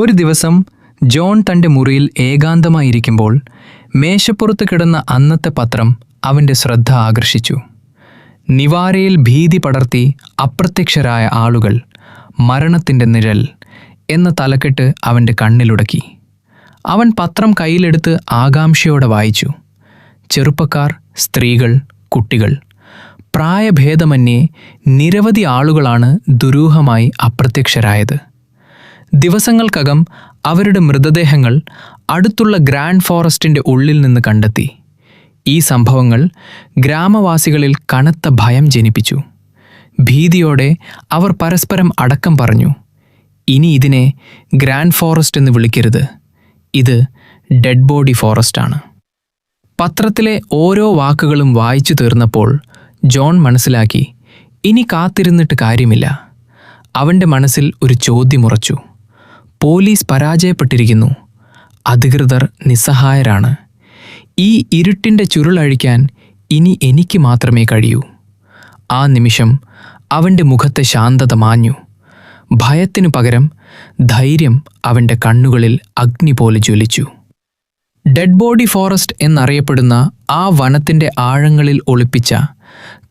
ഒരു ദിവസം ജോൺ തൻ്റെ മുറിയിൽ ഏകാന്തമായിരിക്കുമ്പോൾ മേശപ്പുറത്ത് കിടന്ന അന്നത്തെ പത്രം അവൻ്റെ ശ്രദ്ധ ആകർഷിച്ചു. നിവാരയിൽ ഭീതി പടർത്തി അപ്രത്യക്ഷരായ ആളുകൾ, മരണത്തിൻ്റെ നിഴൽ എന്ന തലക്കെട്ട് അവൻ്റെ കണ്ണിലുടക്കി. അവൻ പത്രം കയ്യിലെടുത്ത് ആകാംക്ഷയോടെ വായിച്ചു. ചെറുപ്പക്കാർ, സ്ത്രീകൾ, കുട്ടികൾ, പ്രായഭേദമന്യേ നിരവധി ആളുകളാണ് ദുരൂഹമായി അപ്രത്യക്ഷരായത്. ദിവസങ്ങൾക്കകം അവരുടെ മൃതദേഹങ്ങൾ അടുത്തുള്ള ഗ്രാൻഡ് ഫോറസ്റ്റിൻ്റെ ഉള്ളിൽ നിന്ന് കണ്ടെത്തി. ഈ സംഭവങ്ങൾ ഗ്രാമവാസികളിൽ കനത്ത ഭയം ജനിപ്പിച്ചു. ഭീതിയോടെ അവർ പരസ്പരം അടക്കം പറഞ്ഞു, ഇനി ഇതിനെ ഗ്രാൻഡ് ഫോറസ്റ്റ് എന്ന് വിളിക്കരുത്, ഇത് ഡെഡ് ബോഡി ഫോറസ്റ്റാണ്. പത്രത്തിലെ ഓരോ വാക്കുകളും വായിച്ചു തീർന്നപ്പോൾ ജോൺ മനസ്സിലാക്കി, ഇനി കാത്തിരുന്നിട്ട് കാര്യമില്ല. അവൻ്റെ മനസ്സിൽ ഒരു ചോദ്യമുറച്ചു. പോലീസ് പരാജയപ്പെട്ടിരിക്കുന്നു. അധികൃതർ നിസ്സഹായരാണ്. ഈ ഇരുട്ടിൻ്റെ ചുരുളഴിക്കാൻ ഇനി എനിക്ക് മാത്രമേ കഴിയൂ. ആ നിമിഷം അവൻ്റെ മുഖത്തെ ശാന്തത മാഞ്ഞു. ഭയത്തിനു പകരം ധൈര്യം അവൻ്റെ കണ്ണുകളിൽ അഗ്നി പോലെ ജ്വലിച്ചു. ഡെഡ് ബോഡി ഫോറസ്റ്റ് എന്നറിയപ്പെടുന്ന ആ വനത്തിൻ്റെ ആഴങ്ങളിൽ ഒളിപ്പിച്ച,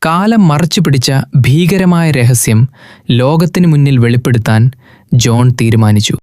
കാലം മറച്ചുപിടിച്ച ഭീകരമായ രഹസ്യം ലോകത്തിനു മുന്നിൽ വെളിപ്പെടുത്താൻ ജോൺ തീരുമാനിച്ചു.